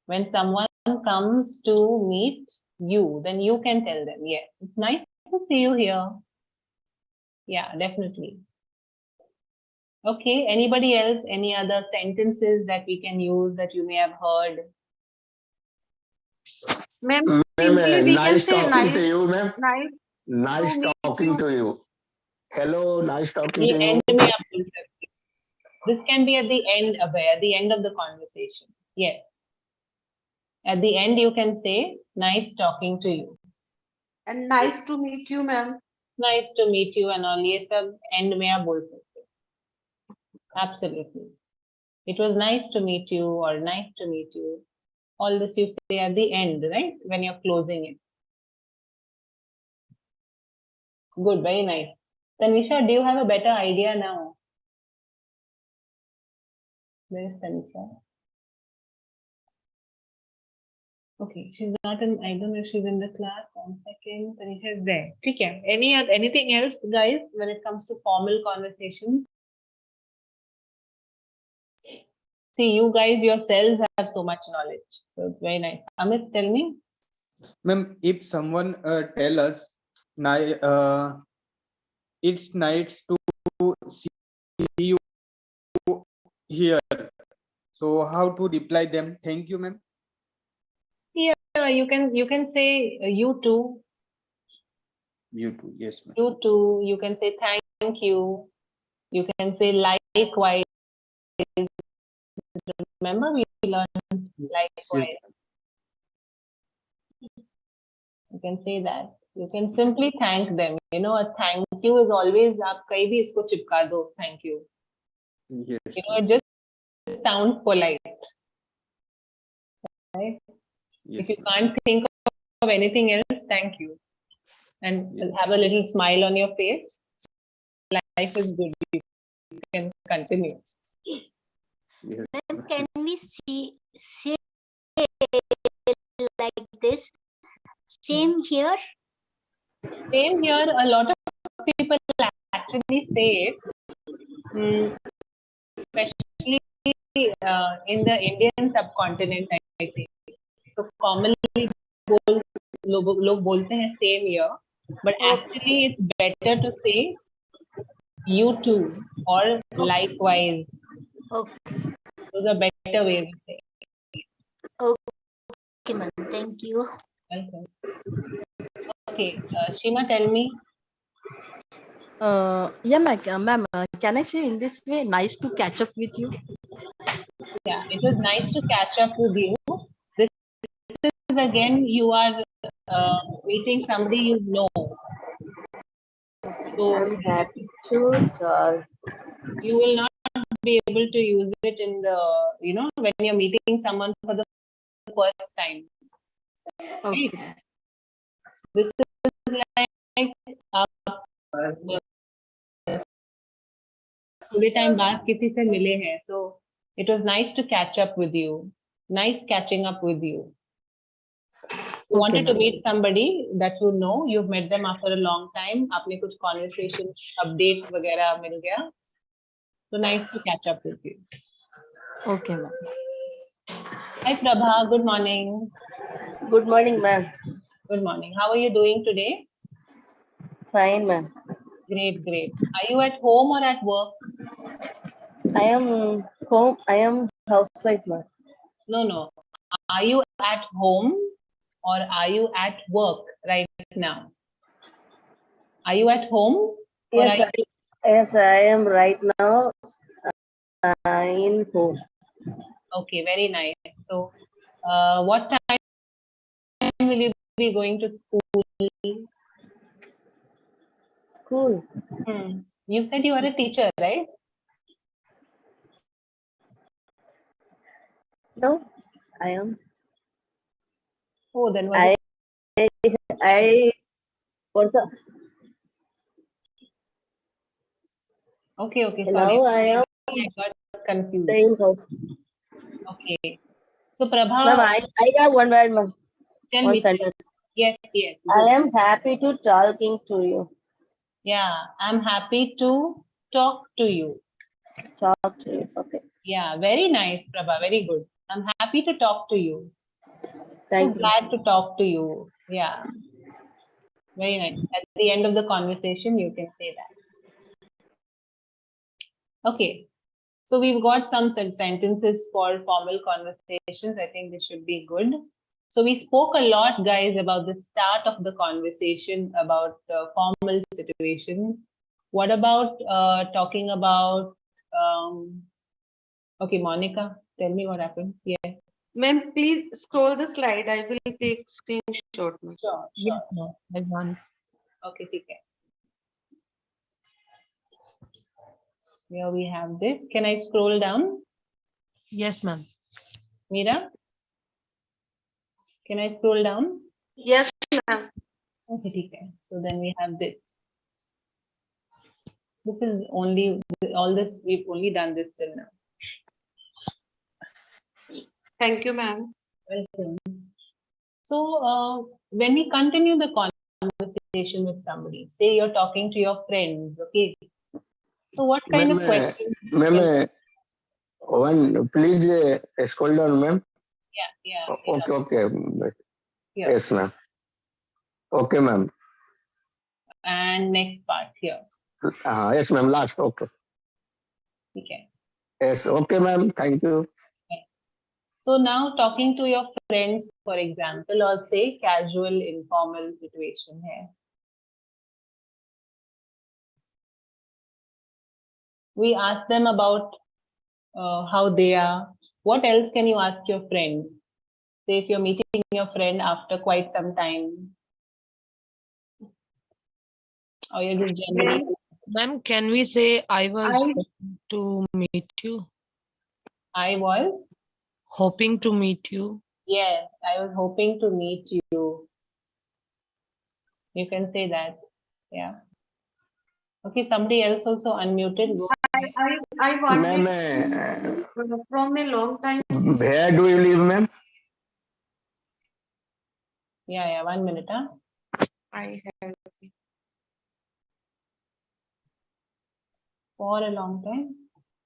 Speaker 2: When someone comes to meet you, then you can tell them, yes, it's nice to see you here. Yeah, definitely. Okay, anybody else? Any other sentences that we can use that you may have heard?
Speaker 10: Ma'am, simply we can
Speaker 4: nice
Speaker 10: say
Speaker 4: talking
Speaker 10: nice
Speaker 4: to you, ma'am.
Speaker 10: Nice
Speaker 4: talking to you. Hello, nice talking to you.
Speaker 2: End में आप बोल सकते हैं. This can be at the end, Abhay, at the end of the conversation. Yes. At the end, you can say, nice talking to you.
Speaker 10: And nice to meet you, ma'am.
Speaker 2: Nice to meet you and all. ये सब end में आप बोल सकते हैं. Absolutely. It was nice to meet you or nice to meet you. All this you say at the end, right? When you're closing it. Good, very nice. Tanisha, do you have a better idea now? Where is Tanisha? Okay, she's not in, I don't know if she's in the class. 1 second, Tanisha is there. Okay. Anything else, guys, when it comes to formal conversations? See, you guys yourselves have so much knowledge. So it's very nice. Amit, tell me.
Speaker 8: Ma'am, if someone tell us, it's nice to see you here. So how to reply them? Thank you, ma'am.
Speaker 2: Yeah, you can say you too.
Speaker 8: You too. Yes, ma'am.
Speaker 2: You too. You can say thank you. You can say likewise. Remember we learned likewise. You can say that. You can simply thank them. You know, a thank you is always आप कहीं भी इसको चिपका दो. Thank you.
Speaker 8: Yes.
Speaker 2: You know, it just sounds polite, right?
Speaker 8: Yes,
Speaker 2: If you can't think of anything else, thank you, and have a little smile on your face. Life is good. You can continue.
Speaker 15: Then can we say like this? Same here.
Speaker 2: Same here. A lot of people actually say it, especially in the Indian subcontinent, I think. So commonly लोग बोलते हैं same here, but actually it's better to say you too or likewise.
Speaker 15: Okay.
Speaker 2: Those are better ways of saying.
Speaker 15: Okay, ma'am. Thank you.
Speaker 2: Welcome. Okay, Shima, tell me.
Speaker 11: Yeah, ma'am, can I say in this way, nice to catch up with you?
Speaker 2: Yeah, it was nice to catch up with you. This is again, you are meeting somebody you know. So
Speaker 16: I'm happy to talk.
Speaker 2: you will not be able to use it in the, you know, when you're meeting someone for the first time.
Speaker 11: Okay.
Speaker 2: Right? This is like थोड़े time बाद किसी से मिले हैं, so it was nice to catch up with you. Nice catching up with you. You wanted to meet somebody that you know, you've met them after a long time. आपने कुछ conversation, update वगैरह मिल गया. So nice to catch up with you.
Speaker 11: Okay, ma'am.
Speaker 2: Hi Prabha, good morning.
Speaker 16: Good morning, ma'am.
Speaker 2: Good morning. How are you doing today?
Speaker 16: Fine, ma'am.
Speaker 2: Great, great. Are you at home or at work?
Speaker 16: I am home. I am housewife, ma'am.
Speaker 2: No. Are you at home or are you at work right now? Are you at home? Or
Speaker 16: Yes, yes, I am right now in home.
Speaker 2: Okay, very nice. So, what time will you be going to school?
Speaker 16: School.
Speaker 2: You said you are a teacher, right?
Speaker 16: No, I am.
Speaker 2: Oh, then what?
Speaker 16: What's up?
Speaker 2: Okay, sorry.
Speaker 16: Now I am.
Speaker 2: I got confused.
Speaker 16: Same house.
Speaker 2: Okay. So Prabha.
Speaker 16: Ma'am, I got one word, ma'am.
Speaker 2: Tell
Speaker 16: one
Speaker 2: me.
Speaker 16: sentence.
Speaker 2: Yes.
Speaker 16: I am happy to talking to you.
Speaker 2: Yeah, I'm happy to talk to you.
Speaker 16: Talk to you. Okay.
Speaker 2: Yeah, very nice, Prabha. Very good. I'm happy to talk to you.
Speaker 16: Thank you.
Speaker 2: Glad to talk to you. Yeah. Very nice. At the end of the conversation, you can say that. Okay. So we've got some sentences for formal conversations. I think this should be good. So we spoke a lot, guys, about the start of the conversation about formal situations. What about talking about, okay, Monica, tell me what happened. Yeah.
Speaker 10: Ma'am, please scroll the slide. I will take screenshot.
Speaker 2: Sure.
Speaker 11: Yes, ma'am. I want.
Speaker 2: Okay, okay. Here we have this. Can I scroll down?
Speaker 11: Yes, ma'am.
Speaker 2: Meera? Can I scroll down?
Speaker 10: Yes, ma'am.
Speaker 2: Okay, okay. So then we have this. This is only, all this, we've only done this till now.
Speaker 10: Thank you, ma'am.
Speaker 2: Welcome. So when we continue the conversation with somebody, say you're talking to your friends, okay? So what kind of questions?
Speaker 4: Ma'am, One, please scroll down, ma'am.
Speaker 2: Yeah.
Speaker 4: Okay.
Speaker 2: Here.
Speaker 4: Yes, ma'am. Okay, ma'am.
Speaker 2: And next part here.
Speaker 4: Yes, ma'am. Last. Okay.
Speaker 2: Okay.
Speaker 4: Yes. Okay, ma'am. Thank you.
Speaker 2: So now talking to your friends, for example, or say casual, informal situation here. We ask them about how they are. What else can you ask your friend? Say if you're meeting your friend after quite some time, or you're just generally.
Speaker 9: Ma'am, can we say I was hoping to meet you?
Speaker 2: I was
Speaker 9: hoping to meet you.
Speaker 2: Yes, I was hoping to meet you. You can say that. Yeah. Okay, somebody else also unmuted. Go.
Speaker 10: I want
Speaker 4: Ma'am,
Speaker 10: from a long time.
Speaker 4: where do you live, ma'am?
Speaker 2: Yeah, 1 minute, huh?
Speaker 10: I have.
Speaker 2: For a long time.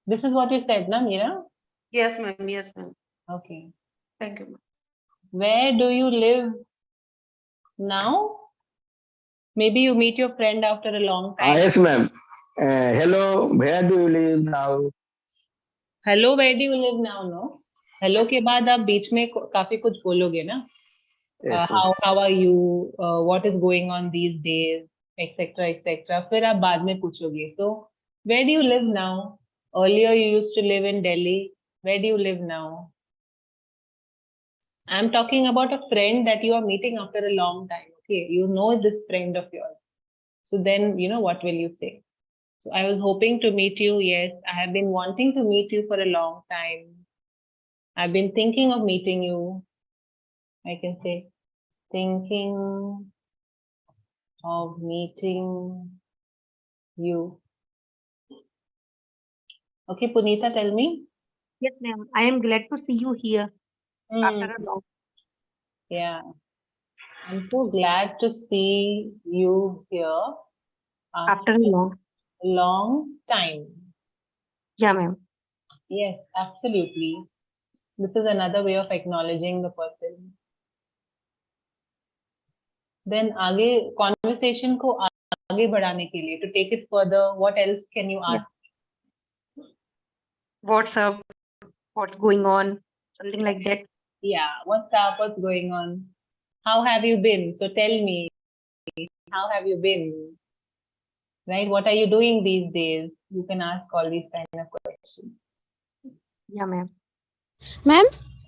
Speaker 2: This is what you said, na, Meera?
Speaker 10: Yes, ma'am. Yes, ma'am.
Speaker 2: Okay.
Speaker 10: Thank you, ma'am.
Speaker 2: Where do you live now? Maybe you meet your friend after a long time.
Speaker 4: Yes, ma'am. Hello, where do you live now?
Speaker 2: Hello, where do you live now? No. Hello के बाद आप बीच में काफी कुछ बोलोगे ना?
Speaker 4: Yes,
Speaker 2: how are you? What is going on these days? Etc. etc. फिर आप बाद में पूछोगे. So where do you live now? Earlier you used to live in Delhi. Where do you live now? I'm talking about a friend that you are meeting after a long time. Okay, you know this friend of yours. So then, you know, what will you say? So I was hoping to meet you. Yes, I have been wanting to meet you for a long time. I've been thinking of meeting you. I can say, thinking of meeting you. Okay, Punita, tell me.
Speaker 17: Yes, ma'am. I am glad to see you here after a long.
Speaker 2: Yeah. I'm so glad to see you here
Speaker 17: After a
Speaker 2: long time.
Speaker 17: Yeah, ma'am.
Speaker 2: Yes, absolutely. This is another way of acknowledging the person. Then आगे conversation को आगे बढ़ाने के लिए, to take it further, what else can you ask?
Speaker 17: What's up? What's going on? Something like that.
Speaker 2: Yeah, what's up? What's going on? How have you been? So tell me, how have you been? Right? What are you doing these days? You can ask all these kind of questions.
Speaker 17: Yeah, ma'am.
Speaker 13: Ma'am,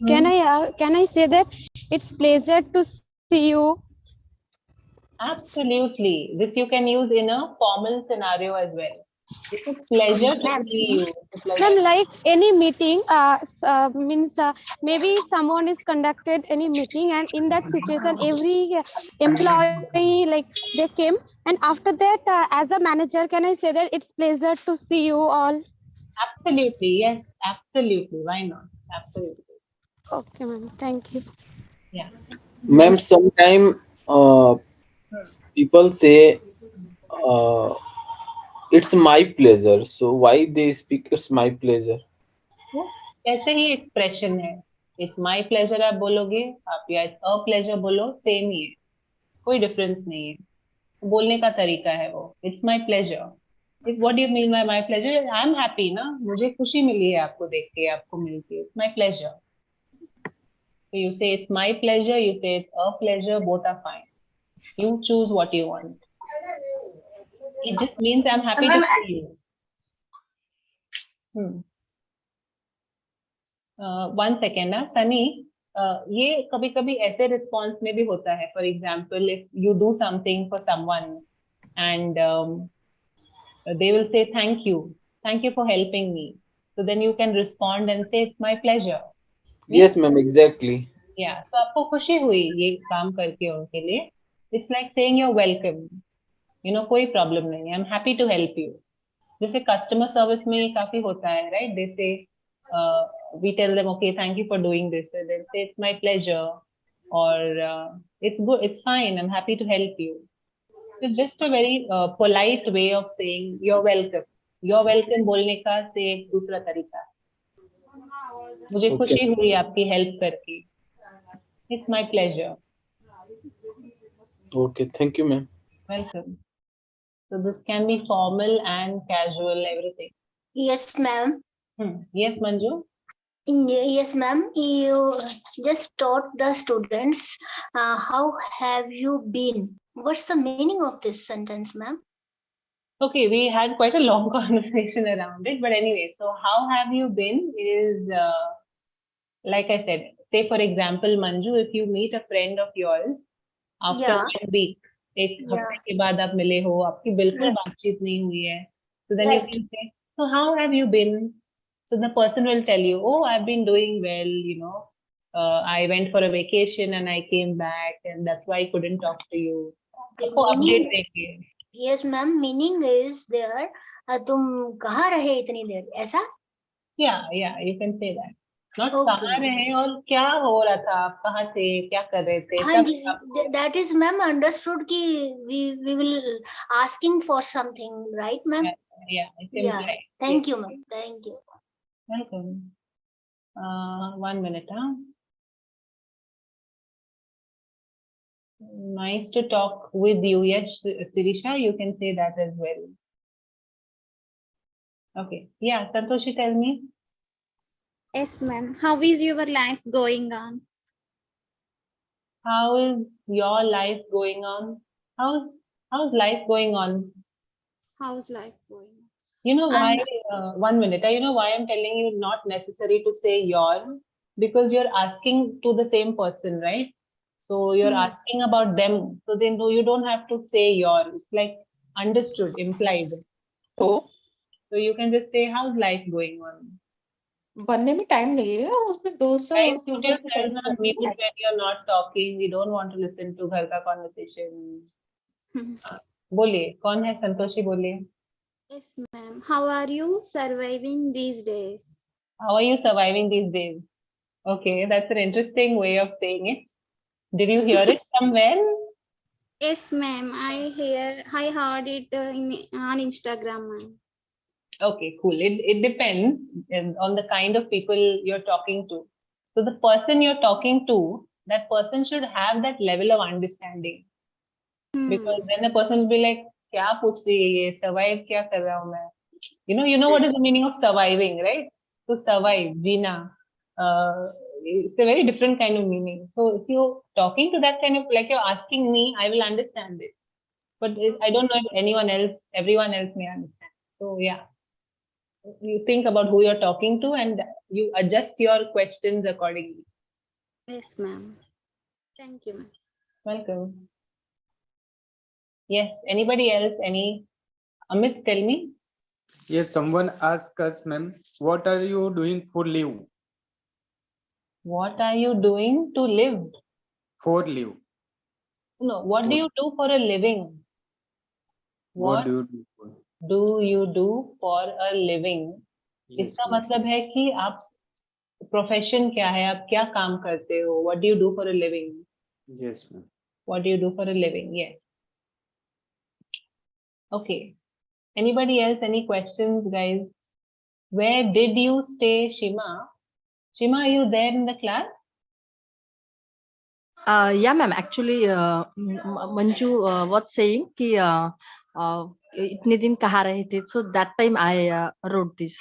Speaker 13: can I say that it's pleasure to see you?
Speaker 2: Absolutely. This you can use in a formal scenario as well. It's a pleasure to see you.
Speaker 13: Ma'am, like any meeting, means maybe someone is conducted any meeting, and in that situation, every employee like they came, and after that, as a manager, can I say that it's pleasure to see you all?
Speaker 2: Absolutely, yes, absolutely. Why not? Absolutely.
Speaker 13: Okay, ma'am. Thank you.
Speaker 2: Yeah.
Speaker 5: Ma'am, sometime people say it's my pleasure. So why they speak it's my pleasure?
Speaker 2: ऐसे ही expression है. It's my pleasure आप बोलोगे, आप या it's a pleasure बोलो, same ही है. कोई difference नहीं है. बोलने का तरीका है वो. It's my pleasure. What do you mean by my pleasure? I'm happy ना. मुझे खुशी मिली है आपको देख के, आपको मिल के. It's my pleasure. So you say it's my pleasure, you say it's a pleasure, both are fine. You choose what you want. It just means I'm happy to see you. One second ना, Sunny. ये कभी-कभी ऐसे response में भी होता है. For example, if you do something for someone and they will say thank you for helping me. So then you can respond and say it's my pleasure.
Speaker 5: Yes, ma'am, exactly.
Speaker 2: Yeah, so आपको खुशी हुई ये काम करके उनके लिए. It's like saying you're welcome. You know, कोई problem नहीं है. I'm happy to help you. जैसे customer service में ये काफी होता है, right? They say, we tell them, okay, thank you for doing this. So they'll say, it's my pleasure, or it's good, it's fine. I'm happy to help you. So just a very polite way of saying you're welcome. You're welcome बोलने का से एक दूसरा तरीका. मुझे
Speaker 5: Okay.
Speaker 2: खुशी हुई आपकी हेल्प करके. It's my pleasure.
Speaker 5: Okay, thank you, ma'am.
Speaker 2: Welcome. So this can be formal and casual, everything.
Speaker 15: Yes, ma'am.
Speaker 2: Yes, Manju.
Speaker 15: Yes, ma'am. You just taught the students how have you been? What's the meaning of this sentence, ma'am?
Speaker 2: Okay, we had quite a long conversation around it, but anyway, so how have you been is like I said, say for example, Manju, if you meet a friend of yours after
Speaker 15: Yeah.
Speaker 2: 1 week, एक
Speaker 15: Yeah.
Speaker 2: हफ्ते के बाद आप मिले हो, आपकी बिल्कुल बातचीत नहीं हुई है, so then you
Speaker 15: Right.
Speaker 2: can say, so how have you been? So the person will tell you, oh, I've been doing well, you know, I went for a vacation and I came back and that's why I couldn't talk to you. आपको update देंगे.
Speaker 15: Yes, ma'am. Meaning is there. तुम कहाँ रहे इतनी देर? ऐसा?
Speaker 2: Yeah, you can say that. Not
Speaker 15: Okay.
Speaker 2: कहाँ रहे और क्या हो रहा था, आप कहाँ थे, क्या कर रहे थे,
Speaker 15: हाँ जी, that is, ma'am, understood कि we will asking for something, right, ma'am?
Speaker 2: Yeah, it's
Speaker 15: Yeah.
Speaker 2: implied.
Speaker 15: Thank you, ma'am. Thank you.
Speaker 2: Welcome. 1 minute, huh? Nice to talk with you. Yes, Sirisha, you can say that as well. Okay. Yeah, Santoshi, tell me.
Speaker 18: Yes, ma'am. How is your life going on?
Speaker 2: How is your life going on? How's life going on?
Speaker 18: How's life going?
Speaker 2: You know why?
Speaker 18: And
Speaker 2: 1 minute. You know why I'm telling you not necessary to say your, because you're asking to the same person, right? So you're asking about them. So then you don't have to say your. It's like understood, implied.
Speaker 19: तो
Speaker 2: So you can just say, how's life going on?
Speaker 19: बनने में time लगेगा उसमें 200
Speaker 2: Guys, put
Speaker 19: tubewell के
Speaker 2: yourself on mute
Speaker 19: करीब
Speaker 2: when you're not talking. We don't want to listen to घर का conversation. बोलिए, कौन है संतोषी, बोलिए.
Speaker 18: yes, ma'am. How are you surviving these days?
Speaker 2: How are you surviving these days? Okay, that's an interesting way of saying it. Did you hear it somewhere?
Speaker 18: Yes, ma'am. I heard it on Instagram, ma'am.
Speaker 2: Okay, cool. It depends on the kind of people you're talking to. So the person you're talking to, that person should have that level of understanding. Because then the person will be like, क्या पूछ रही है ये, survive क्या कर रहा हूँ मैं? You know what is the meaning of surviving, right? To survive, Jeena. It's a very different kind of meaning. So if you're talking to that kind of, like you're asking me, I will understand it. But I don't know if everyone else may understand. So yeah, you think about who you're talking to and you adjust your questions accordingly.
Speaker 18: Yes, ma'am. Thank you, ma'am.
Speaker 2: Welcome. Yes, anybody else? Amit, tell me.
Speaker 8: Yes, someone asked us, ma'am, what are you doing for leave?
Speaker 2: What are you doing to live?
Speaker 8: For leave.
Speaker 2: No, what do you do for a living?
Speaker 8: What do you do for?
Speaker 2: Do you do for a living?
Speaker 8: Yes,
Speaker 2: इसका मतलब है कि आप profession क्या है, आप क्या काम करते हो? What do you do for a living?
Speaker 8: Yes, ma'am.
Speaker 2: What do you do for a living? Yes. Okay. Anybody else? Any questions, guys? Where did you stay, Shima? Shima, are you there in the class?
Speaker 11: Yeah, ma'am. Actually, Manju was saying कि इतने दिन कहाँ रहे थे. So that time I wrote this.